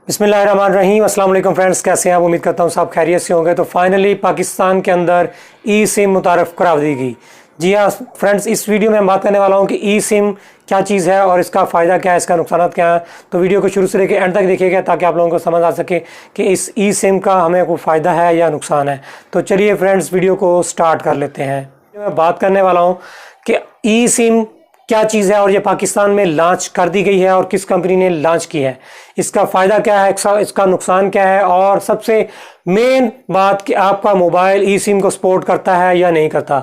बिस्मिल्लाहिर्रहमानिर्रहीम। अस्सलाम वालेकुम फ्रेंड्स, कैसे हैं आप? उम्मीद करता हूँ सब खैरियत से होंगे। तो फाइनली पाकिस्तान के अंदर ई सिम मुतारफ़ करा दी गई। जी हाँ फ्रेंड्स, इस वीडियो में हम बात करने वाला हूँ कि ई सिम क्या चीज़ है और इसका फ़ायदा क्या है, इसका नुकसान क्या है। तो वीडियो को शुरू से लेकर एंड तक देखिएगा ताकि आप लोगों को समझ आ सके कि इस ई सिम का हमें कोई फ़ायदा है या नुकसान है। तो चलिए फ्रेंड्स, वीडियो को स्टार्ट कर लेते हैं। मैं बात करने वाला हूँ कि ई सिम क्या चीज़ है और ये पाकिस्तान में लॉन्च कर दी गई है और किस कंपनी ने लॉन्च की है, इसका फ़ायदा क्या है, इसका नुकसान क्या है, और सबसे मेन बात कि आपका मोबाइल ई सिम को सपोर्ट करता है या नहीं करता।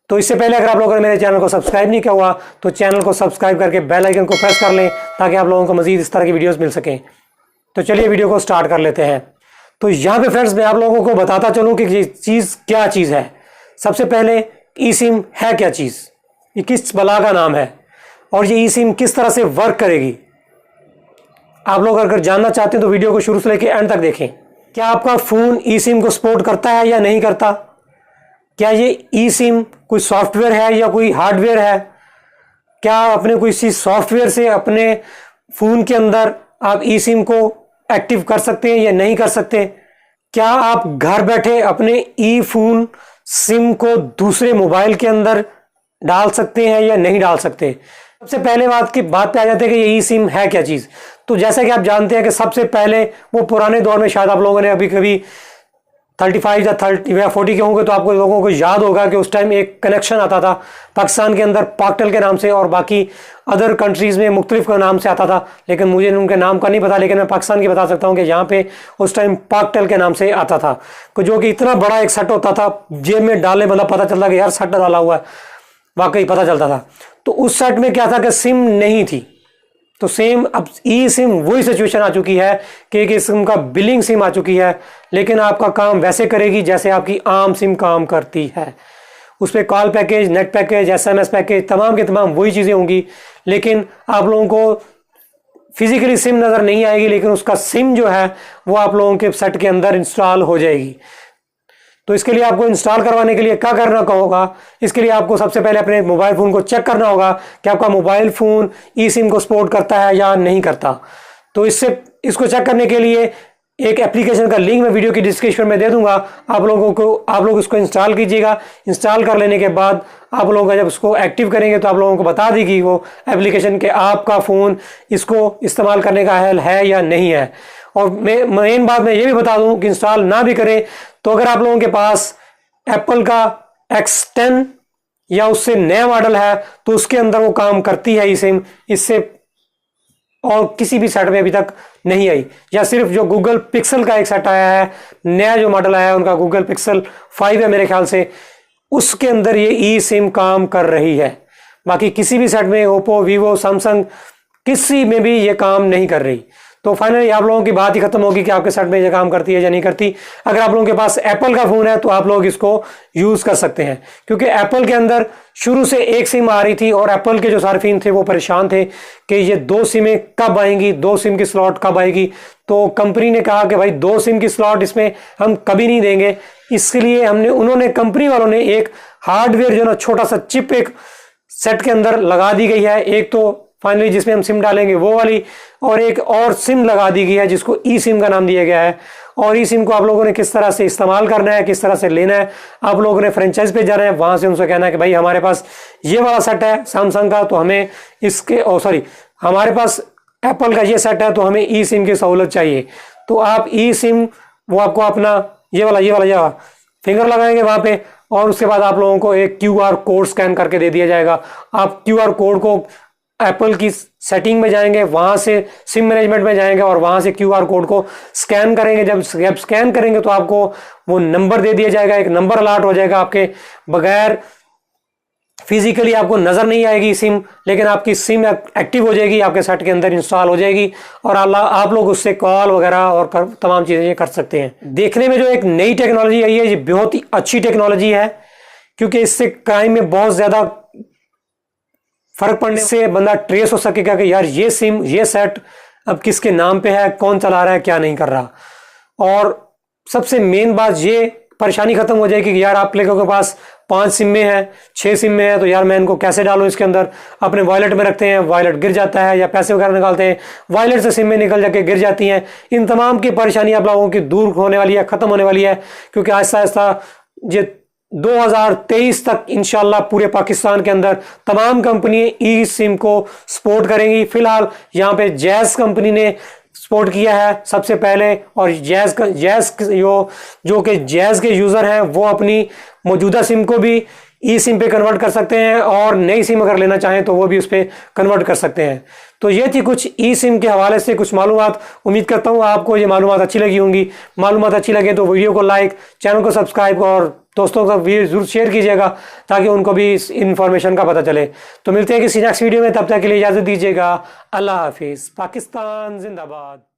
तो इससे पहले अगर आप लोगों ने मेरे चैनल को सब्सक्राइब नहीं किया हुआ तो चैनल को सब्सक्राइब करके बेल आइकन को प्रेस कर लें ताकि आप लोगों को मज़ीद इस तरह की वीडियोज़ मिल सकें। तो चलिए वीडियो को स्टार्ट कर लेते हैं। तो यहाँ पे फ्रेंड्स मैं आप लोगों को बताता चलूँ कि ये चीज़ क्या चीज़ है। सबसे पहले ई सिम है क्या चीज़, ये किस बला का नाम है और ये ई सिम किस तरह से वर्क करेगी। आप लोग अगर जानना चाहते हैं तो वीडियो को शुरू से लेकर एंड तक देखें। क्या आपका फ़ोन ई सिम को सपोर्ट करता है या नहीं करता? क्या ये ई सिम कोई सॉफ्टवेयर है या कोई हार्डवेयर है? क्या अपने कोई सी सॉफ्टवेयर से अपने फ़ोन के अंदर आप ई सिम को एक्टिव कर सकते हैं या नहीं कर सकते? क्या आप घर बैठे अपने ई फ़ोन सिम को दूसरे मोबाइल के अंदर डाल सकते हैं या नहीं डाल सकते? सबसे पहले बात पे आ जाते हैं कि ये ई सिम है क्या चीज़। तो जैसा कि आप जानते हैं कि सबसे पहले वो पुराने दौर में शायद आप लोगों ने अभी कभी 35 या 30 या 40 के होंगे तो आपको लोगों को याद होगा कि उस टाइम एक कनेक्शन आता था पाकिस्तान के अंदर पाकटेल के नाम से, और बाकी अदर कंट्रीज़ में मुख्तलिफ नाम से आता था, लेकिन मुझे उनके नाम का नहीं पता। लेकिन मैं पाकिस्तान की बता सकता हूँ कि यहाँ पे उस टाइम पाकटेल के नाम से आता था, जो कि इतना बड़ा एक सेट होता था, जेब में डालने मतलब पता चलता कि यार सेट डाला हुआ है, वाकई पता चलता था। तो उस सेट में क्या था कि सिम नहीं थी। तो सेम अब ई सिम वही सिचुएशन आ चुकी है कि एक सिम का बिलिंग सिम आ चुकी है, लेकिन आपका काम वैसे करेगी जैसे आपकी आम सिम काम करती है। उस पर call package, net package, SMS package, तमाम के तमाम वही चीज़ें होंगी, लेकिन आप लोगों को फिजिकली सिम नज़र नहीं आएगी, लेकिन उसका सिम जो है वो आप लोगों के सेट के अंदर इंस्टॉल हो जाएगी। तो इसके लिए आपको इंस्टॉल करवाने के लिए क्या करना होगा? इसके लिए आपको सबसे पहले अपने मोबाइल फ़ोन को चेक करना होगा कि आपका मोबाइल फ़ोन ई सिम को सपोर्ट करता है या नहीं करता। तो इसको चेक करने के लिए एक एप्लीकेशन का लिंक मैं वीडियो की डिस्क्रिप्शन में दे दूंगा। आप लोग इसको इंस्टॉल कीजिएगा। इंस्टॉल कर लेने के बाद आप लोग जब उसको एक्टिव करेंगे तो आप लोगों को बता देगी वो एप्लीकेशन के आपका फ़ोन इसको इस्तेमाल करने का है या नहीं है। और मेन बात मैं ये भी बता दूं कि इंस्टॉल ना भी करें तो अगर आप लोगों के पास एप्पल का X10 या उससे नया मॉडल है तो उसके अंदर वो काम करती है ई सिम, इससे और किसी भी सेट में अभी तक नहीं आई। या सिर्फ जो गूगल पिक्सल का एक सेट आया है, नया जो मॉडल आया है उनका गूगल पिक्सल 5 है मेरे ख्याल से, उसके अंदर ये ई सिम काम कर रही है। बाकी किसी भी सेट में ओप्पो, वीवो, सैमसंग किसी में भी ये काम नहीं कर रही। तो फाइनली आप लोगों की बात ही खत्म होगी कि आपके सेट में ये काम करती है या नहीं करती। अगर आप लोगों के पास एप्पल का फ़ोन है तो आप लोग इसको यूज़ कर सकते हैं, क्योंकि एप्पल के अंदर शुरू से एक सिम आ रही थी और एप्पल के जो सार्फिन थे वो परेशान थे कि ये 2 सिमें कब आएंगी, 2 सिम की स्लॉट कब आएगी। तो कंपनी ने कहा कि भाई 2 सिम की स्लॉट इसमें हम कभी नहीं देंगे। इसके लिए उन्होंने कंपनी वालों ने एक हार्डवेयर जो ना छोटा सा चिप एक सेट के अंदर लगा दी गई है। एक तो फाइनली जिसमें हम सिम डालेंगे वो वाली, और एक और सिम लगा दी गई है जिसको ई सिम का नाम दिया गया है। और ई सिम को आप लोगों ने किस तरह से इस्तेमाल करना है, किस तरह से लेना है, आप लोगों ने फ्रेंचाइज पे जाना है, वहां से उनसे कहना है कि भाई हमारे पास ये वाला सेट है सैमसंग का तो हमें हमारे पास एप्पल का ये सेट है तो हमें ई सिम की सहूलत चाहिए। तो आप ई सिम वो आपको अपना ये वाला फिंगर लगाएंगे वहां पे, और उसके बाद आप लोगों को एक QR कोड स्कैन करके दे दिया जाएगा। आप QR कोड को एप्पल की सेटिंग में जाएंगे, वहां से सिम मैनेजमेंट में जाएंगे और वहां से QR कोड को स्कैन करेंगे। जब स्कैन करेंगे तो आपको वो नंबर दे दिया जाएगा, एक नंबर अलॉट हो जाएगा आपके बगैर। फिजिकली आपको नजर नहीं आएगी सिम, लेकिन आपकी सिम एक्टिव हो जाएगी, आपके सेट के अंदर इंस्टॉल हो जाएगी और आप लोग उससे कॉल वगैरह और तमाम चीजें कर सकते हैं। देखने में जो एक नई टेक्नोलॉजी आई है ये बहुत ही अच्छी टेक्नोलॉजी है, क्योंकि इससे क्राइम में बहुत ज्यादा फर्क पड़ने से बंदा ट्रेस हो सकेगा कि यार ये सिम, ये सेट अब किसके नाम पे है, कौन चला रहा है, क्या नहीं कर रहा। और सबसे मेन बात ये परेशानी खत्म हो जाएगी कि यार आप लोगों के पास 5 सिम में है, 6 सिम में है, तो यार मैं इनको कैसे डालूं इसके अंदर। अपने वॉलेट में रखते हैं, वॉलेट गिर जाता है, या पैसे वगैरह निकालते हैं, वॉलेट से सिम में निकल जाके गिर जाती हैं। इन तमाम की परेशानी आप लोगों की दूर होने वाली है, खत्म होने वाली है, क्योंकि आहिस्ता आहिस्ता ये 2023 तक इंशाल्लाह पूरे पाकिस्तान के अंदर तमाम कंपनी ई सिम को सपोर्ट करेंगी। फिलहाल यहाँ पे जैज़ कंपनी ने सपोर्ट किया है सबसे पहले, और जैज़ जो कि जैज़ के यूज़र हैं वो अपनी मौजूदा सिम को भी ई सिम पे कन्वर्ट कर सकते हैं, और नई सिम अगर लेना चाहें तो वो भी उस पर कन्वर्ट कर सकते हैं। तो ये थी कुछ ई सिम के हवाले से कुछ मालूमात। उम्मीद करता हूँ आपको ये मालूमात अच्छी लगी होंगी। मालूमात अच्छी लगे तो वीडियो को लाइक, चैनल को सब्सक्राइब और दोस्तों का वीडियो जरूर शेयर कीजिएगा, ताकि उनको भी इस इन्फॉर्मेशन का पता चले। तो मिलते हैं किसी नेक्स्ट वीडियो में, तब तक के लिए इजाज़त दीजिएगा। अल्लाह हाफिज़। पाकिस्तान जिंदाबाद।